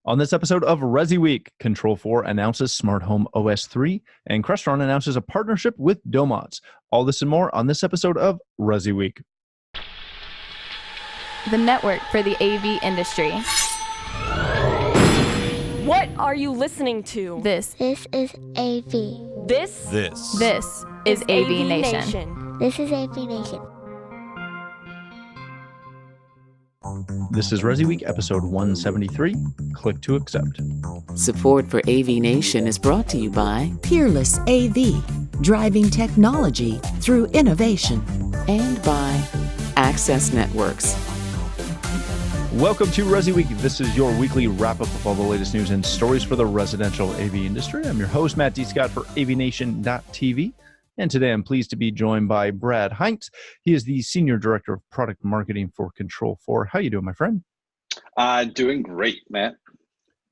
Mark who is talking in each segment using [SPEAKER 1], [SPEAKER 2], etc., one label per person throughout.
[SPEAKER 1] On this episode of ResiWeek, Control 4 announces Smart Home OS 3, and Crestron announces a partnership with Domotz. All this and more on this episode of ResiWeek.
[SPEAKER 2] The network for the AV industry.
[SPEAKER 3] What are you listening to?
[SPEAKER 2] This
[SPEAKER 4] is AV.
[SPEAKER 3] This
[SPEAKER 2] is AVNation.
[SPEAKER 4] This is AVNation.
[SPEAKER 1] This is ResiWeek, episode 173. Click to accept.
[SPEAKER 5] Support for AVNation is brought to you by
[SPEAKER 6] Peerless AV, driving technology through innovation.
[SPEAKER 5] And by Access Networks.
[SPEAKER 1] Welcome to ResiWeek. This is your weekly wrap-up of all the latest news and stories for the residential AV industry. I'm your host, Matt D. Scott for AVNation.tv. And today I'm pleased to be joined by Brad Heinz. He is the Senior Director of Product Marketing for Control 4. How you doing, my friend?
[SPEAKER 7] Doing great, Matt.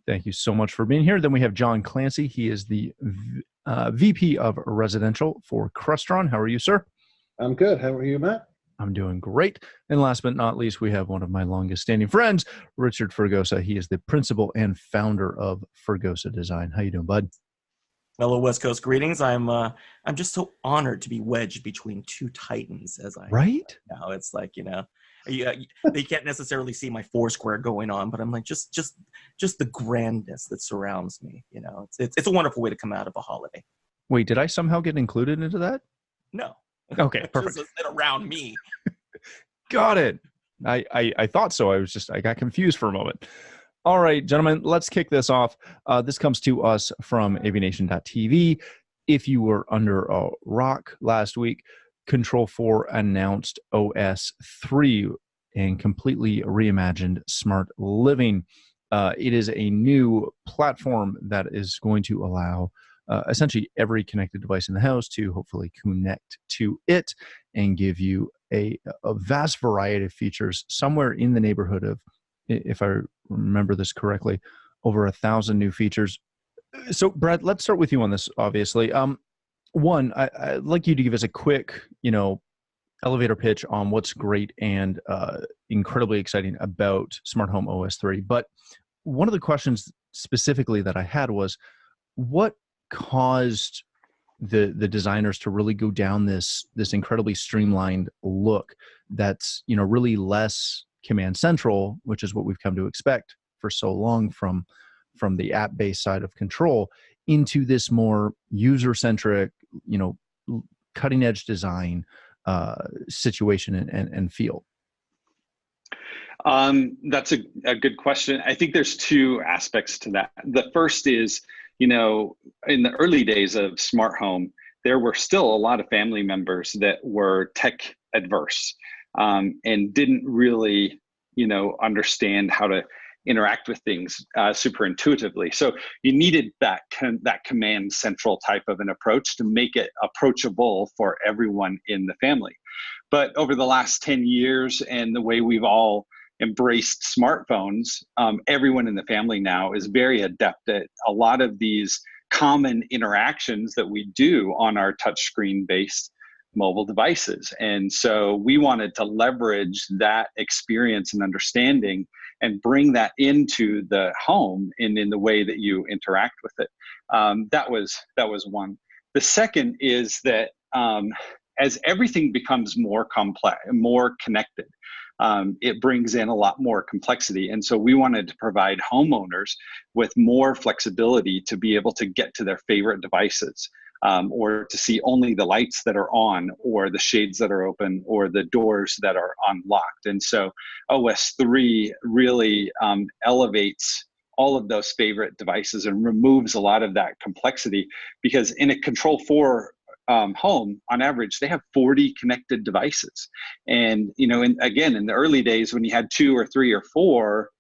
[SPEAKER 1] Thank you so much for being here. Then we have John Clancy. He is the VP of Residential for Crestron. How are you, sir?
[SPEAKER 8] I'm good. How are you, Matt?
[SPEAKER 1] I'm doing great. And last but not least, we have one of my longest standing friends, Richard Fergosa. He is the principal and founder of Fergosa Design. How you doing, bud?
[SPEAKER 9] Fellow West Coast greetings. I'm just so honored to be wedged between two titans as I
[SPEAKER 1] right
[SPEAKER 9] now. It's like, they can't necessarily see my foursquare going on, but I'm like just the grandness that surrounds me. It's a wonderful way to come out of a holiday.
[SPEAKER 1] Wait, did I somehow get included into that?
[SPEAKER 9] No.
[SPEAKER 1] Okay, perfect.
[SPEAKER 9] Just around me.
[SPEAKER 1] Got it. I thought so. I got confused for a moment. All right, gentlemen, let's kick this off. This comes to us from AVNation.tv. If you were under a rock last week, Control 4 announced OS 3 and completely reimagined smart living. It is a new platform that is going to allow essentially every connected device in the house to hopefully connect to it and give you a vast variety of features, somewhere in the neighborhood of, if I remember this correctly, over 1,000 new features. So, Brad, let's start with you on this, obviously. One, I'd like you to give us a quick, elevator pitch on what's great and incredibly exciting about Smart Home OS 3. But one of the questions specifically that I had was, what caused the designers to really go down this incredibly streamlined look that's, really less command central, which is what we've come to expect for so long from the app-based side of Control, into this more user-centric, cutting-edge design situation and feel?
[SPEAKER 7] That's a good question. I think there's two aspects to that. The first is, in the early days of smart home, there were still a lot of family members that were tech adverse. And didn't really, understand how to interact with things super intuitively. So you needed that command central type of an approach to make it approachable for everyone in the family. But over the last 10 years and the way we've all embraced smartphones, everyone in the family now is very adept at a lot of these common interactions that we do on our touchscreen based mobile devices. And so we wanted to leverage that experience and understanding and bring that into the home and in the way that you interact with it. That was one. The second is that as everything becomes more complex, more connected, it brings in a lot more complexity. And so we wanted to provide homeowners with more flexibility to be able to get to their favorite devices. Or to see only the lights that are on, or the shades that are open, or the doors that are unlocked. And so OS 3 really elevates all of those favorite devices and removes a lot of that complexity, because in a Control 4 home, on average, they have 40 connected devices. And, in the early days when you had 2 or 3 or 4,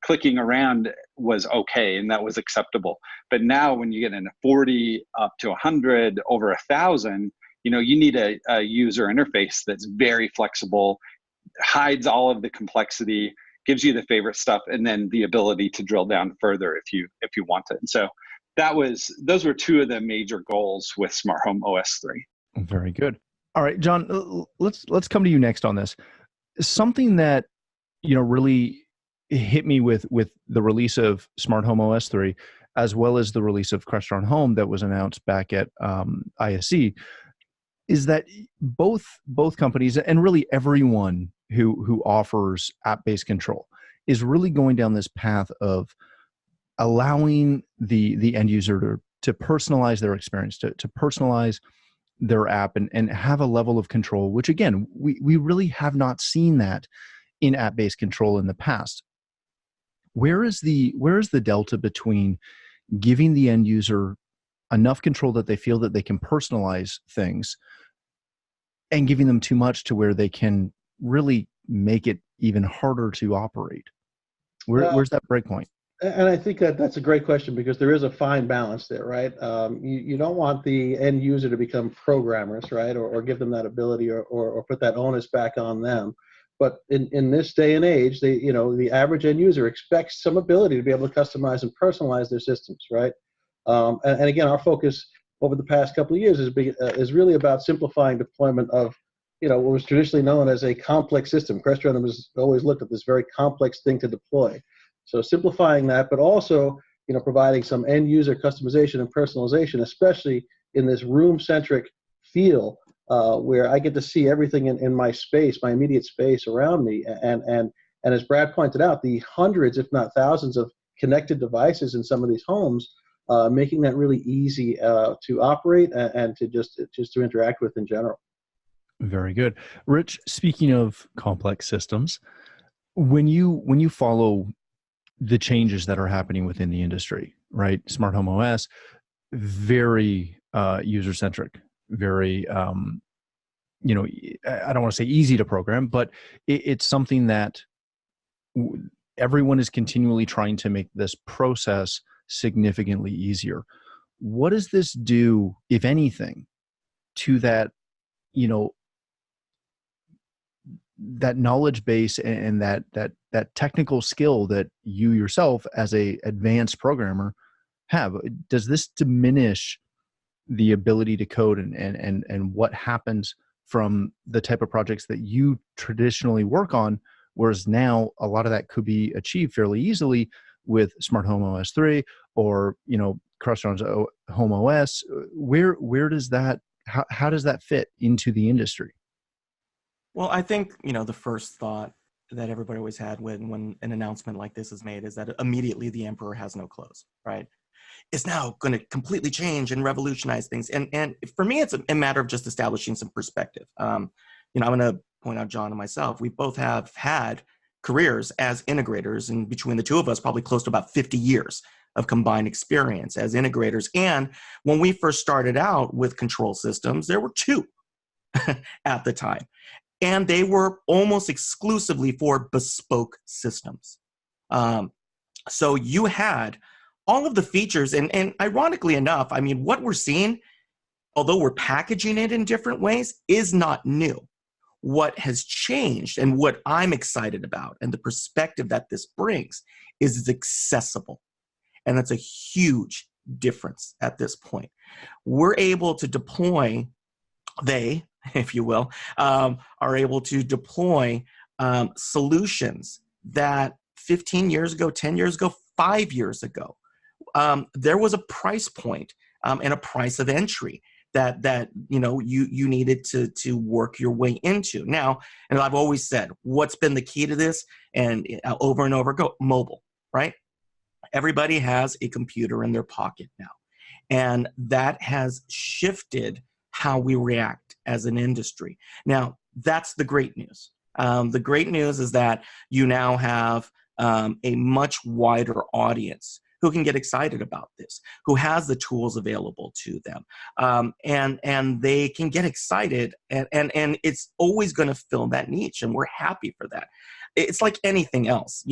[SPEAKER 7] clicking around was okay and that was acceptable. But now when you get into 40 up to 100, over 1,000, you need a user interface that's very flexible, hides all of the complexity, gives you the favorite stuff, and then the ability to drill down further if you want it. And so those were two of the major goals with Smart Home OS 3.
[SPEAKER 1] Very good. All right, John, let's come to you next on this. Something that really hit me with the release of Smart Home OS 3, as well as the release of Crestron Home that was announced back at ISE, is that both companies, and really everyone who offers app-based control, is really going down this path of allowing the end user to personalize their experience, to personalize their app and have a level of control, which again, we really have not seen that in app-based control in the past. Where is the delta between giving the end user enough control that they feel that they can personalize things and giving them too much to where they can really make it even harder to operate? Where's that break point?
[SPEAKER 8] And I think that's a great question, because there is a fine balance there, right? You don't want the end user to become programmers, right? Or give them that ability or put that onus back on them. But in this day and age, the average end user expects some ability to be able to customize and personalize their systems, right? And again, our focus over the past couple of years is really about simplifying deployment of, what was traditionally known as a complex system. Crestron was always looked at this very complex thing to deploy. So simplifying that, but also, providing some end user customization and personalization, especially in this room-centric feel, where I get to see everything in my space, my immediate space around me. And as Brad pointed out, the hundreds, if not thousands, of connected devices in some of these homes, making that really easy to operate and to just to interact with in general.
[SPEAKER 1] Very good. Rich, speaking of complex systems, when you follow the changes that are happening within the industry, right? Smart Home OS, very user-centric, very, I don't want to say easy to program, but it's something that everyone is continually trying to make this process significantly easier. What does this do, if anything, to that, that knowledge base and that technical skill that you yourself as a advanced programmer have? Does this diminish the ability to code and what happens from the type of projects that you traditionally work on, whereas now a lot of that could be achieved fairly easily with Smart Home OS 3 or Crestron's Home OS? Where does that, how does that fit into the industry?
[SPEAKER 9] Well, I think, the first thought that everybody always had when an announcement like this is made is that immediately the emperor has no clothes, right? It's now going to completely change and revolutionize things. And for me, it's a matter of just establishing some perspective. I'm going to point out John and myself. We both have had careers as integrators, and between the two of us, probably close to about 50 years of combined experience as integrators. And when we first started out with control systems, there were two at the time. And they were almost exclusively for bespoke systems. So you had all of the features, and ironically enough, what we're seeing, although we're packaging it in different ways, is not new. What has changed, and what I'm excited about, and the perspective that this brings, is it's accessible. And that's a huge difference at this point. We're able to deploy, if you will, are able to deploy solutions that 15 years ago, 10 years ago, 5 years ago, there was a price point and a price of entry that you needed to work your way into. Now, and I've always said, what's been the key to this? And over and over, mobile, right? Everybody has a computer in their pocket now. And that has shifted how we react as an industry. Now, that's the great news. The great news is that you now have a much wider audience who can get excited about this, who has the tools available to them, and they can get excited, and it's always going to fill that niche, and we're happy for that. It's like anything else,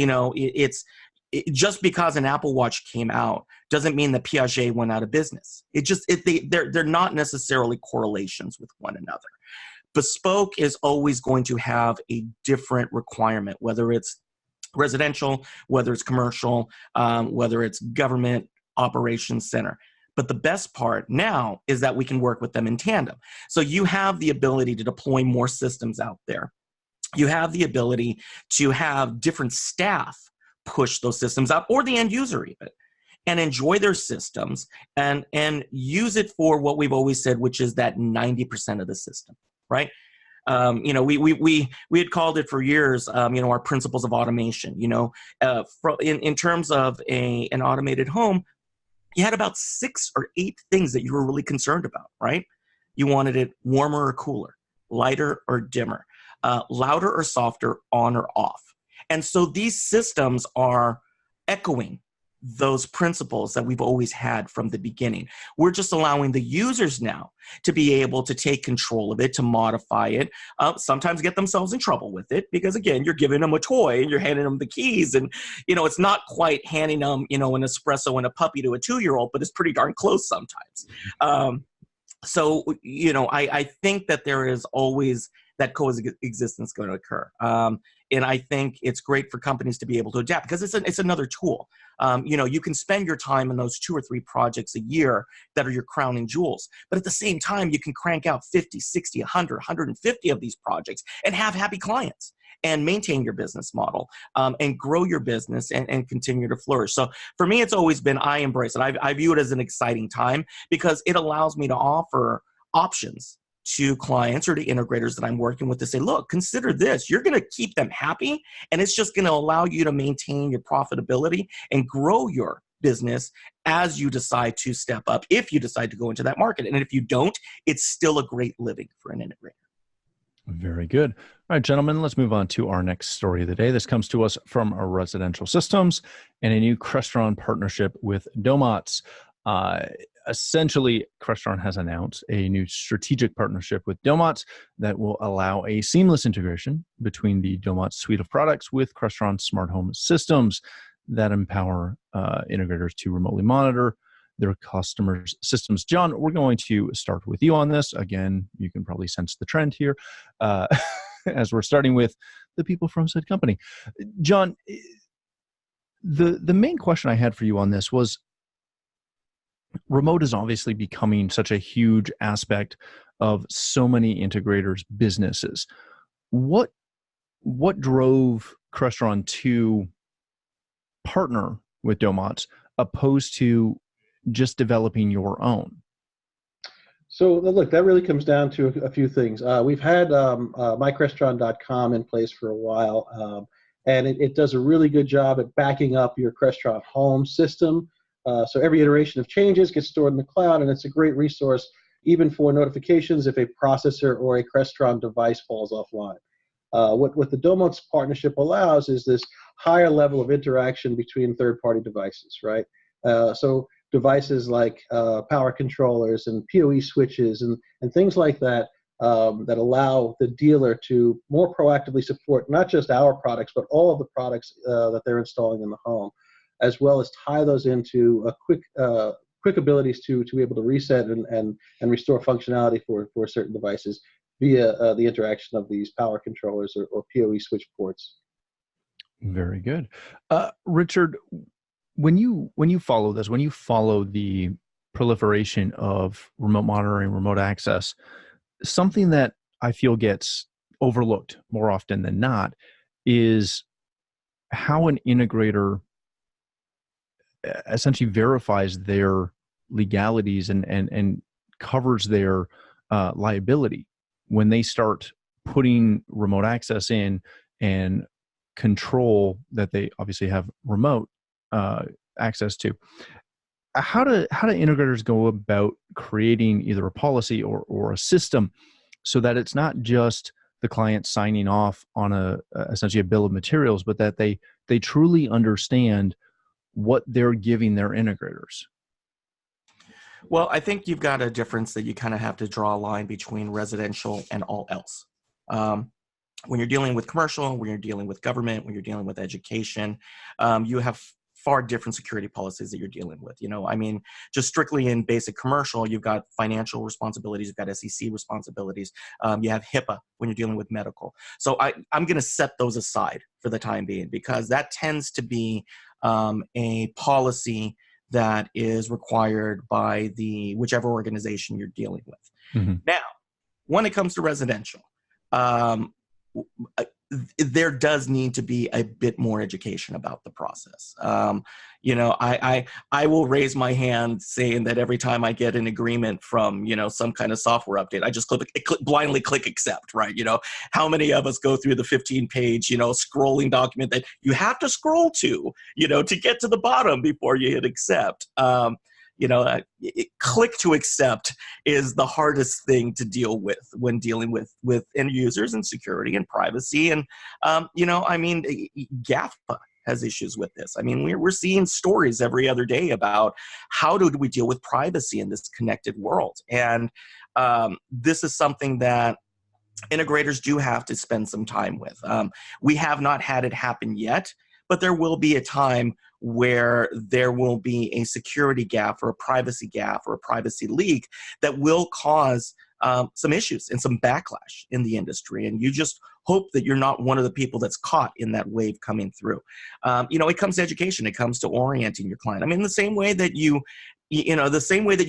[SPEAKER 9] just because an Apple Watch came out doesn't mean that Piaget went out of business. They're not necessarily correlations with one another. Bespoke is always going to have a different requirement, whether it's residential, whether it's commercial, whether it's government operations center. But the best part now is that we can work with them in tandem. So you have the ability to deploy more systems out there. You have the ability to have different staff push those systems out, or the end user even, and enjoy their systems and use it for what we've always said, which is that 90% of the system, right? We had called it for years, our principles of automation. In terms of an automated home, you had about 6 or 8 things that you were really concerned about, right? You wanted it warmer or cooler, lighter or dimmer, louder or softer, on or off. And so these systems are echoing those principles that we've always had from the beginning. We're just allowing the users now to be able to take control of it, to modify it, sometimes get themselves in trouble with it, because again, you're giving them a toy and you're handing them the keys, and it's not quite handing them an espresso and a puppy to a 2-year-old, but it's pretty darn close sometimes. I think that there is always that coexistence going to occur. And I think it's great for companies to be able to adapt, because it's another tool. You can spend your time in those 2 or 3 projects a year that are your crowning jewels. But at the same time, you can crank out 50, 60, 100, 150 of these projects and have happy clients and maintain your business model and grow your business and continue to flourish. So for me, it's always been, I embrace it. I view it as an exciting time because it allows me to offer options to clients or to integrators that I'm working with to say, look, consider this. You're going to keep them happy, and it's just going to allow you to maintain your profitability and grow your business as you decide to step up, if you decide to go into that market. And if you don't, it's still a great living for an integrator.
[SPEAKER 1] Very good. All right, gentlemen, let's move on to our next story of the day. This comes to us from our Residential Systems and a new Crestron partnership with Domotz. Essentially, Crestron has announced a new strategic partnership with Domotz that will allow a seamless integration between the Domotz suite of products with Crestron smart home systems that empower integrators to remotely monitor their customers' systems. John, we're going to start with you on this. Again, you can probably sense the trend here as we're starting with the people from said company. John, the main question I had for you on this was, remote is obviously becoming such a huge aspect of so many integrators' businesses. What drove Crestron to partner with Domotz opposed to just developing your own?
[SPEAKER 8] So look, that really comes down to a few things. We've had mycrestron.com in place for a while, and it does a really good job at backing up your Crestron home system. So every iteration of changes gets stored in the cloud, and it's a great resource even for notifications if a processor or a Crestron device falls offline. What the Domotz partnership allows is this higher level of interaction between third-party devices, right? So devices like power controllers and PoE switches and things like that that allow the dealer to more proactively support not just our products, but all of the products that they're installing in the home, as well as tie those into a quick abilities to be able to reset and restore functionality for certain devices via the interaction of these power controllers or PoE switch ports.
[SPEAKER 1] Very good. Richard, when you follow this, when you follow the proliferation of remote monitoring, remote access, something that I feel gets overlooked more often than not is how an integrator essentially verifies their legalities and covers their liability when they start putting remote access in and control that they obviously have remote access to. How do integrators go about creating either a policy or a system so that it's not just the client signing off on essentially a bill of materials, but that they truly understand what they're giving their integrators?
[SPEAKER 9] Well, I think you've got a difference that you kind of have to draw a line between residential and all else. When you're dealing with commercial, when you're dealing with government, when you're dealing with education, you have far different security policies that you're dealing with. Just strictly in basic commercial, you've got financial responsibilities, you've got SEC responsibilities, you have HIPAA when you're dealing with medical. So I'm going to set those aside for the time being, because that tends to be a policy that is required by the whichever organization you're dealing with. Mm-hmm. Now, when it comes to residential, there does need to be a bit more education about the process. I will raise my hand saying that every time I get an agreement from, some kind of software update, I just blindly click accept, right? How many of us go through the 15-page, scrolling document that you have to scroll to get to the bottom before you hit accept? Click to accept is the hardest thing to deal with when dealing with end users and security and privacy. And, GAFA has issues with this. I mean, we're seeing stories every other day about how do we deal with privacy in this connected world. And this is something that integrators do have to spend some time with. We have not had it happen yet, but there will be a time where there will be a security gap or a privacy gap or a privacy leak that will cause some issues and some backlash in the industry. And you just hope that you're not one of the people that's caught in that wave coming through. It comes to education. It comes to orienting your client. I mean, the same way that you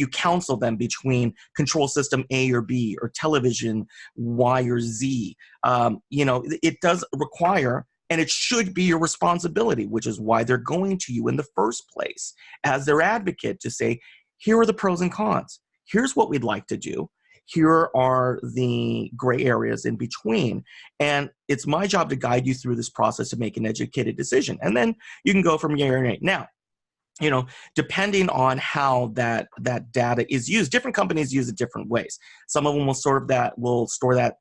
[SPEAKER 9] counsel them between control system A or B or television Y or Z, it does require, and it should be your responsibility, which is why they're going to you in the first place as their advocate to say, here are the pros and cons. Here's what we'd like to do. Here are the gray areas in between. And it's my job to guide you through this process to make an educated decision. And then you can go from yay or nay. Now, depending on how that data is used, different companies use it different ways. Some of them will store that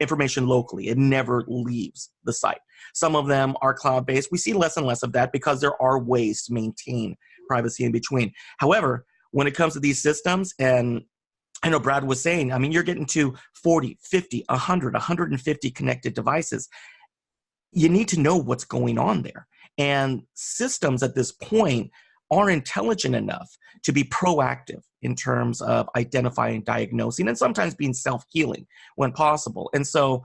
[SPEAKER 9] information locally. It never leaves the site. Some of them are cloud-based. We see less and less of that because there are ways to maintain privacy in between. However, when it comes to these systems, and I know Brad was saying, I mean, you're getting to 40, 50, 100, 150 connected devices. You need to know what's going on there. And systems at this point are intelligent enough to be proactive in terms of identifying, diagnosing, and sometimes being self-healing when possible. And so,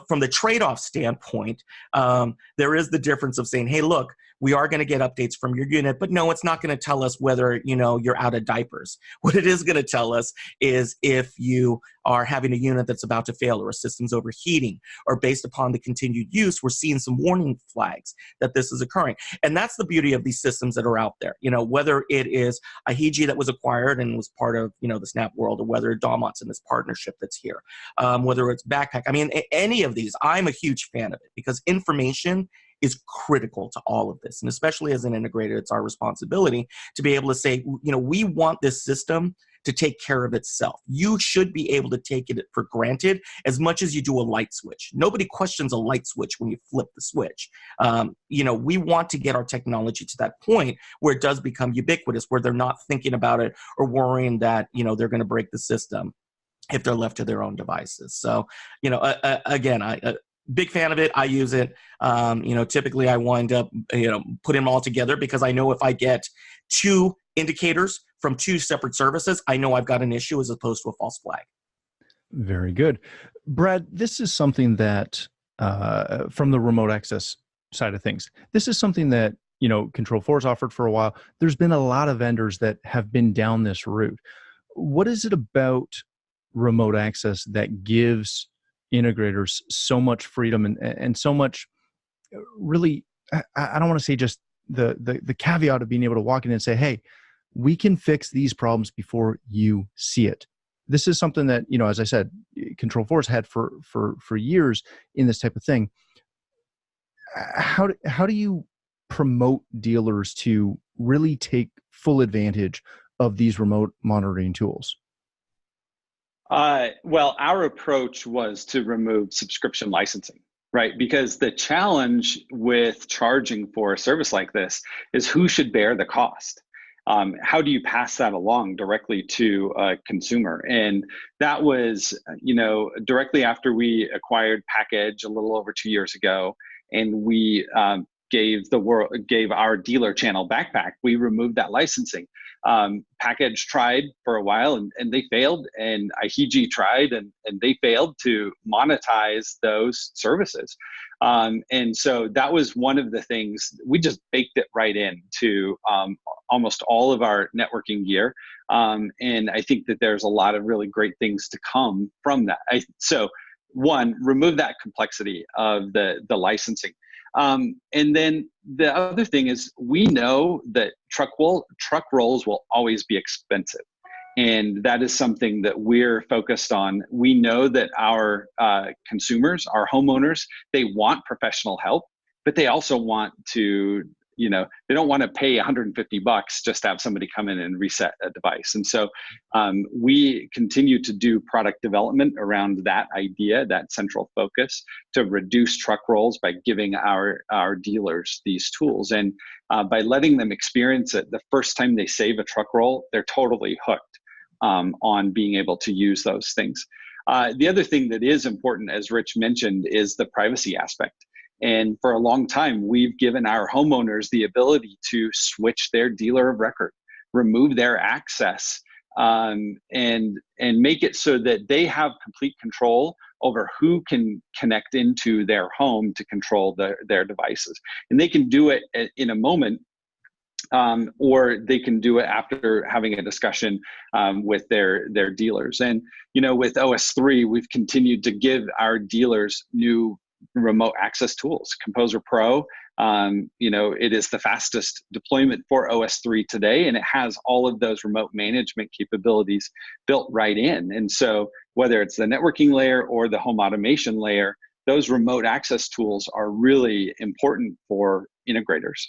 [SPEAKER 9] from the trade-off standpoint, there is the difference of saying, hey, look, we are going to get updates from your unit, but no, it's not going to tell us whether, you're out of diapers. What it is going to tell us is if you are having a unit that's about to fail or a system's overheating, or based upon the continued use, we're seeing some warning flags that this is occurring. And that's the beauty of these systems that are out there. Whether it is a Hiji that was acquired and was part of, the Snap world, or whether Domotz in this partnership that's here, whether it's Backpack. I mean, any of these, I'm a huge fan of it because information is critical to all of this. And especially as an integrator, it's our responsibility to be able to say, we want this system to take care of itself. You should be able to take it for granted as much as you do a light switch. Nobody questions a light switch when you flip the switch. We want to get our technology to that point where it does become ubiquitous, where they're not thinking about it or worrying that, they're going to break the system if they're left to their own devices. So, again, big fan of it. I use it. Typically I wind up, putting them all together because I know if I get two indicators from two separate services, I know I've got an issue as opposed to a false flag.
[SPEAKER 1] Very good. Brad, this is something that, from the remote access side of things, this is something that, Control4 has offered for a while. There's been a lot of vendors that have been down this route. What is it about remote access that gives integrators so much freedom and so much really, I don't want to say just the caveat of being able to walk in and say, hey, we can fix these problems before you see it. This is something that, as I said, Control4's had for years in this type of thing. How do you promote dealers to really take full advantage of these remote monitoring tools?
[SPEAKER 7] Well, our approach was to remove subscription licensing, right? Because the challenge with charging for a service like this is who should bear the cost. How do you pass that along directly to a consumer? And that was, directly after we acquired PackEdge a little over 2 years ago, and we gave our dealer channel Backpack, we removed that licensing. PackEdge tried for a while and they failed, and Hiji tried and they failed to monetize those services. And so that was one of the things, we just baked it right into almost all of our networking gear. And I think that there's a lot of really great things to come from that. So one, remove that complexity of the licensing. And then the other thing is, we know that truck rolls will always be expensive. And that is something that we're focused on. We know that our consumers, our homeowners, they want professional help, but they also want to, they don't want to pay $150 just to have somebody come in and reset a device. And so we continue to do product development around that idea, that central focus, to reduce truck rolls by giving our dealers these tools. And by letting them experience it, the first time they save a truck roll, they're totally hooked on being able to use those things. The other thing that is important, as Rich mentioned, is the privacy aspect. And for a long time, we've given our homeowners the ability to switch their dealer of record, remove their access, and make it so that they have complete control over who can connect into their home to control their devices. And they can do it in a moment, or they can do it after having a discussion with their dealers. And, with OS 3, we've continued to give our dealers new remote access tools. Composer Pro, it is the fastest deployment for OS 3 today, and it has all of those remote management capabilities built right in. And so whether it's the networking layer or the home automation layer, those remote access tools are really important for integrators.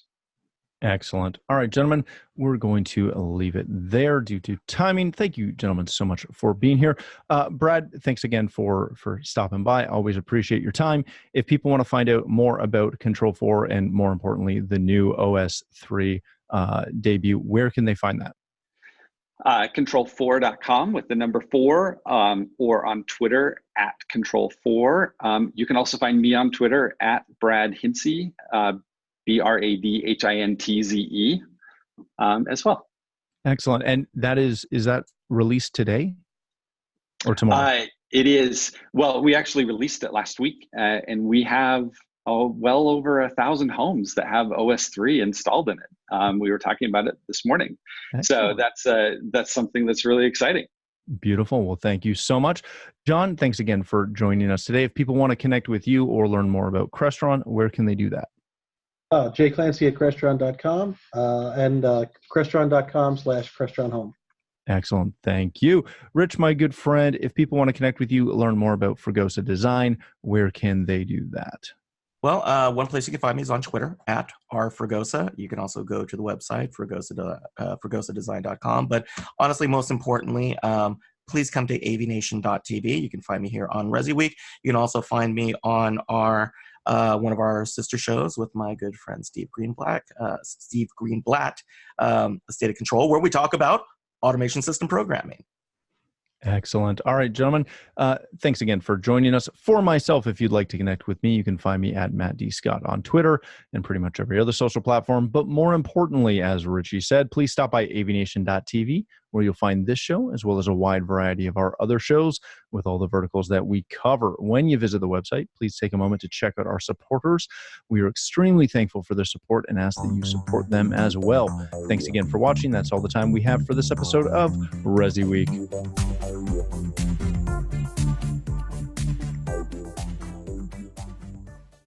[SPEAKER 1] Excellent. All right, gentlemen, we're going to leave it there due to timing. Thank you, gentlemen, so much for being here. Brad, thanks again for stopping by. Always appreciate your time. If people want to find out more about Control 4 and, more importantly, the new OS 3 debut, where can they find that?
[SPEAKER 7] Control4.com with the number 4, or on Twitter at Control4. You can also find me on Twitter at Brad Hinze, BradHintze, as well. Excellent. And that is that released today or tomorrow? It is. Well, we actually released it last week, and we have well over 1,000 homes that have OS 3 installed in it. We were talking about it this morning. Excellent. So that's something that's really exciting. Beautiful. Well, thank you so much. John, thanks again for joining us today. If people want to connect with you or learn more about Crestron, where can they do that?
[SPEAKER 8] Clancy at Crestron.com and Crestron.com/Crestron Home.
[SPEAKER 1] Excellent. Thank you. Rich, my good friend, if people want to connect with you, learn more about Fregosa Design, where can they do that?
[SPEAKER 9] Well, one place you can find me is on Twitter at @rfregosa. You can also go to the website, fregosadesign.com. But honestly, most importantly, please come to AVNation.tv. You can find me here on ResiWeek. You can also find me on our one of our sister shows with my good friend Steve Greenblatt, State of Control, where we talk about automation system programming.
[SPEAKER 1] Excellent. All right, gentlemen, thanks again for joining us. For myself, if you'd like to connect with me, you can find me at Matt D. Scott on Twitter and pretty much every other social platform. But more importantly, as Richie said, please stop by avnation.tv, where you'll find this show as well as a wide variety of our other shows with all the verticals that we cover. When you visit the website, please take a moment to check out our supporters. We are extremely thankful for their support and ask that you support them as well. Thanks again for watching. That's all the time we have for this episode of ResiWeek.